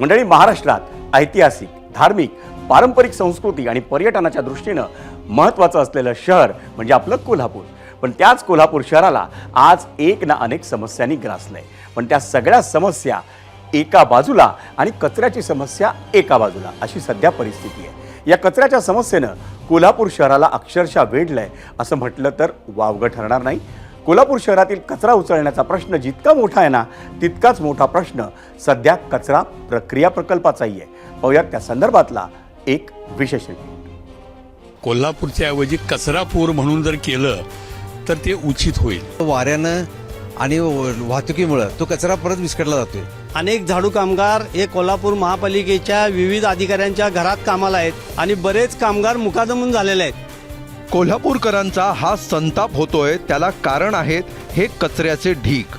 मंडळी, महाराष्ट्रात ऐतिहासिक, धार्मिक, पारंपरिक संस्कृती आणि पर्यटनाच्या दृष्टीनं महत्त्वाचं असलेलं शहर म्हणजे आपलं कोल्हापूर. पण त्याच कोल्हापूर शहराला आज एक ना अनेक समस्यांनी ग्रासलंय. पण त्या सगळ्या समस्या एका बाजूला आणि कचऱ्याची समस्या एका बाजूला, अशी सध्या परिस्थिती आहे. या कचऱ्याच्या समस्येनं कोल्हापूर शहराला अक्षरशः वेढलंय असं म्हटलं तर वावगं ठरणार नाही. कोल्हापूर शहरातील कचरा उचलण्याचा प्रश्न जितका मोठा आहे ना, तितकाच मोठा प्रश्न सध्या कचरा प्रक्रिया प्रकल्पाचाही आहे. पाहूयात त्या संदर्भातला एक विशेष रिपोर्ट. कोल्हापूरच्या ऐवजी कचरापूर म्हणून जर केलं तर ते उचित होईल. वाऱ्यानं आणि वाहतुकीमुळे तो कचरा परत विस्कटला जातोय. अनेक झाडू कामगार हे कोल्हापूर महापालिकेच्या विविध अधिकाऱ्यांच्या घरात कामाला आहेत आणि बरेच कामगार मुकादमून झालेले आहेत. कोल्हापूरकरांचा हा संताप होतोय, त्याला कारण आहेत हे कचऱ्याचे ढीग.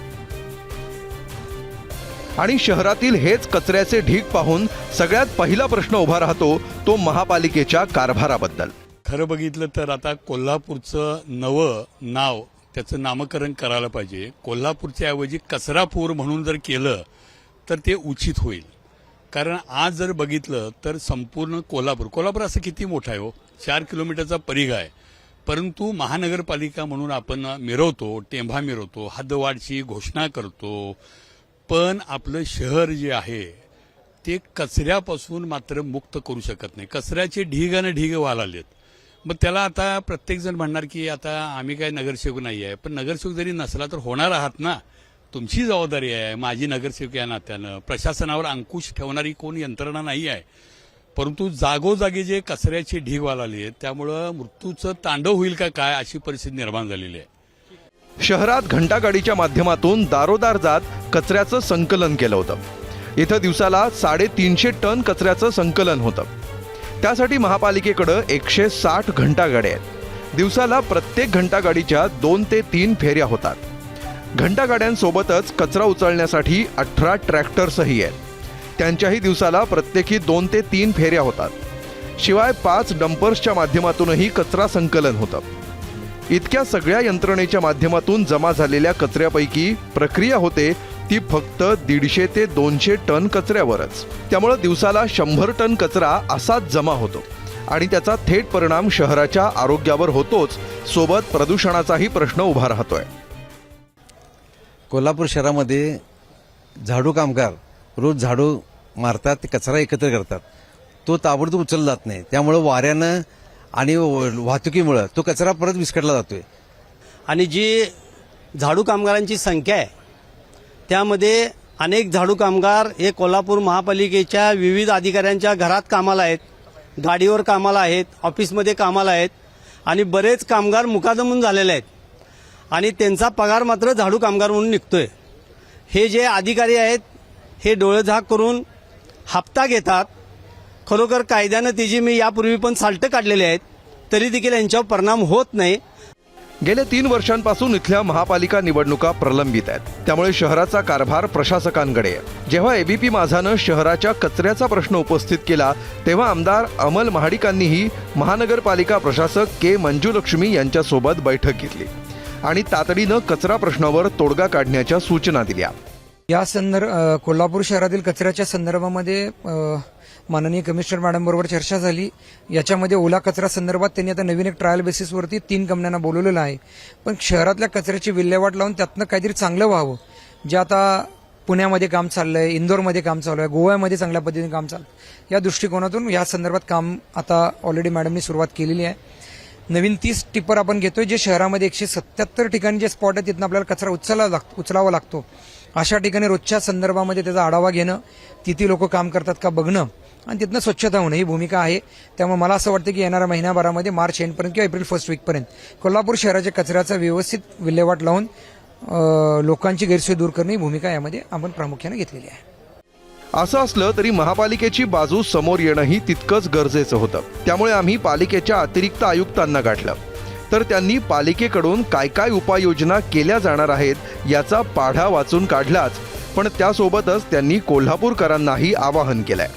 आणि शहरातील हेच कचऱ्याचे ढीग पाहून सगळ्यात पहिला प्रश्न उभा राहतो तो महापालिकेच्या कारभाराबद्दल. खरं बघितलं तर आता कोल्हापूरचं नवं नाव, त्याचं नामकरण करायला पाहिजे. कोल्हापूरच्या ऐवजी कचरापूर म्हणून जर केलं तर ते उचित होईल. कारण आज जर बघितलं तर संपूर्ण कोल्हापूर असं किती मोठं आहे हो, 4 किलोमीटरचा परिघ आहे. परंतु महानगरपालिका म्हणून आपण मिरवतो, टेंभा मिरवतो, हद्दवाढची घोषणा करतो, पण आपलं शहर जे आहे ते कचऱ्यापासून मात्र मुक्त करू शकत नाही. कचऱ्याचे ढीग आणि ढीग वालालेत. मग त्याला आता प्रत्येकजण म्हणणार की आता आम्ही काय नगरसेवक नाही आहे. पण नगरसेवक जरी नसला तर होणार आहात ना, तुमची जबाबदारी आहे. माझी नगरसेवक या नात्यानं प्रशासनावर अंकुश ठेवणारी कोण यंत्रणा नाही आहे. परंतु जागोजागी जे कचऱ्याचे ढीग वालाले आहेत त्यामुळं मृत्यूचं तांडव होईल का काय अशी परिस्थिती निर्माण झालेली आहे. शहरात घंटागाडीच्या माध्यमातून दारोदार जात कचऱ्याचं संकलन केलं होतं. इथं दिवसाला 350 टन कचऱ्याचं संकलन होतं. त्यासाठी महापालिकेकडं 160 घंटागाड्या आहेत. दिवसाला प्रत्येक घंटागाडीच्या 2 ते 3 फेऱ्या होतात. घंटागाड्यांसोबतच कचरा उचलण्यासाठी 18 ट्रॅक्टर्सही आहेत. त्यांच्याही दिवसाला प्रत्येकी 2 ते 3 फेऱ्या होतात. शिवाय 5 डंपर्सच्या माध्यमातूनही कचरा संकलन होतं. इतक्या सगळ्या यंत्रणेच्या माध्यमातून जमा झालेल्या कचऱ्यापैकी प्रक्रिया होते ती फक्त 150 ते 200 टन कचऱ्यावरच. त्यामुळे दिवसाला 100 टन कचरा असाच जमा होतो आणि त्याचा थेट परिणाम शहराच्या आरोग्यावर होतोच, सोबत प्रदूषणाचाही प्रश्न उभा राहतोय. कोल्हापूर शहरामध्ये झाडू कामगार रोज झाडू मारतात, ते कचरा एकत्र करतात. तो ताबडतोब उचलला जात नाही. त्यामुळे वाऱ्यानं आणि वाहतुकीमुळे तो कचरा परत विस्कटला जातोय. आणि जी झाडू कामगारांची संख्या आहे त्यामध्ये अनेक झाडू कामगार हे कोल्हापूर महापालिकेच्या विविध अधिकाऱ्यांच्या घरात कामाला आहेत, गाडीवर कामाला आहेत, ऑफिसमध्ये कामाला आहेत आणि बरेच कामगार मुकादमून झालेले आहेत आणि त्यांचा पगार मात्र झाडू कामगार म्हणून निघतोय. हे जे अधिकारी आहेत हे डोळेझाक करून हप्ता घेतात. खरोखर कायद्यानं तिची मी यापूर्वी पण साल्ट काढलेले आहेत, तरी देखील यांच्यावर परिणाम होत नाही. गेल्या 3 वर्षांपासून इथल्या महापालिका निवडणुका प्रलंबित आहेत. त्यामुळे शहराचा कारभार प्रशासकांकडे आहे. जेव्हा एबीपी माझानं शहराच्या कचऱ्याचा प्रश्न उपस्थित केला तेव्हा आमदार अमल महाडिकांनीही महानगरपालिका प्रशासक के मंजुलक्ष्मी यांच्यासोबत बैठक घेतली आणि तातडीनं कचरा प्रश्नावर तोडगा काढण्याच्या सूचना दिल्या. या कोल्हापूर शहरातील कचऱ्याच्या संदर्भामध्ये माननीय कमिशनर मॅडम बरोबर चर्चा झाली. याच्यामध्ये ओला कचरा संदर्भात त्यांनी आता नवीन एक ट्रायल बेसिसवरती 3 कंपन्यांना बोलवलेलं आहे. पण शहरातल्या कचऱ्याची विल्हेवाट लावून त्यातनं काहीतरी चांगलं व्हावं. जे आता पुण्यामध्ये काम चाललंय, इंदोरमध्ये काम चालू आहे, गोव्यामध्ये चांगल्या पद्धतीने काम चाललं, या दृष्टिकोनातून या संदर्भात काम आता ऑलरेडी मॅडमनी सुरुवात केलेली आहे. नवीन 30 टिप्पर आपण घेतोय, जे शहरामध्ये 177 ठिकाणी जे स्पॉट आहे तिथनं आपल्याला कचरा उचलावा लागतो. अशा ठिकाणी रोजच्या संदर्भामध्ये त्याचा आढावा घेणं, तिथे लोक काम करतात का बघणं आणि तिथनं स्वच्छता होणं ही भूमिका आहे. त्यामुळे मला असं वाटतं की येणाऱ्या महिन्याभरामध्ये मार्च एंडपर्यंत किंवा एप्रिल 1st वीकपर्यंत कोल्हापूर शहराच्या कचऱ्याचा व्यवस्थित विल्हेवाट लावून लोकांची गैरसोय दूर करणे ही भूमिका यामध्ये आपण प्रामुख्याने घेतलेली आहे. असं असलं तरी महापालिकेची बाजू समोर येणंही तितकंच गरजेचं होतं. त्यामुळे आम्ही पालिकेच्या अतिरिक्त आयुक्तांना गाठलं, तर त्यांनी पालिकेकडून काय काय उपाययोजना केल्या जाणार आहेत याचा पाढा वाचून काढलाच. पण त्यासोबतच त्यांनी कोल्हापूरकरांनाही आवाहन केलंय.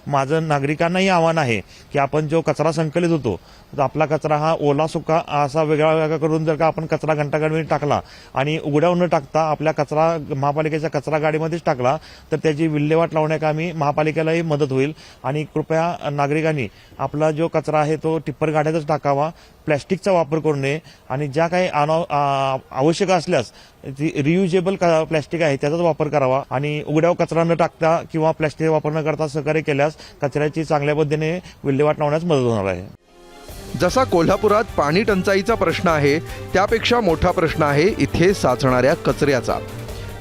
माझं नागरिकांनाही आव्हान आहे की आपण जो कचरा संकलित होतो तर आपला कचरा हा ओला सुका असा वेगळा वेगळा करून जर का आपण कचरा घंटागाडीमध्ये टाकला आणि उघड्यावर न टाकता आपल्या कचरा महापालिकेच्या कचरा गाडीमध्येच टाकला तर त्याची विल्हेवाट लावण्याकामी महापालिकेलाही मदत होईल. आणि कृपया नागरिकांनी आपला जो कचरा आहे तो टिप्पर गाड्यातच टाकावा, प्लॅस्टिकचा वापर करू नये आणि ज्या काही आवश्यक असल्यास रियुजेबल प्लॅस्टिक आहे त्याचाच वापर करावा आणि उघड्यावर कचरा न टाकता किंवा प्लॅस्टिक वापर न करता सहकार्य केल्यास कचऱ्याची चांगल्या पद्धतीने विल्हेवाट लावण्यास मदत होणार आहे. जसा कोल्हापुरात पाणी टंचाईचा प्रश्न आहे त्यापेक्षा मोठा प्रश्न आहे इथे साचणाऱ्या कचऱ्याचा.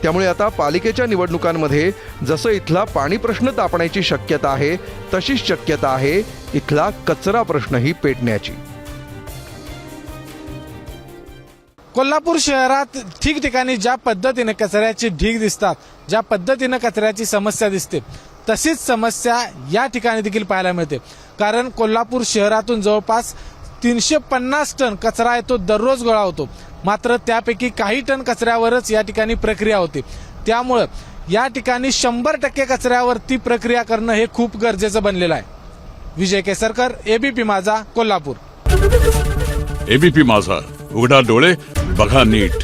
त्यामुळे आता पालिकेच्या निवडणुकांमध्ये जसं इथला पाणी प्रश्न तापण्याची शक्यता आहे तशीच शक्यता आहे इथला कचरा प्रश्नही पेटण्याची. कोल्हापूर शहरात ठिकठिकाणी ज्या पद्धतीने कचऱ्याची ढीग दिसतात, ज्या पद्धतीने कचऱ्याची समस्या दिसते तशीच समस्या या ठिकाणी देखील पाहायला मिळते. कारण कोल्हापूर शहरातून जवळपास 350 टन कचरा आहे तो दररोज गोळा होतो. मात्र त्यापैकी काही टन कचऱ्यावरच या ठिकाणी प्रक्रिया होते. त्यामुळं या ठिकाणी 100% कचऱ्यावरती प्रक्रिया करणं हे खूप गरजेचं बनलेलं आहे. विजय केसरकर, एबीपी माझा, कोल्हापूर. एबीपी माझा, उघडा डोळे बघा नीट.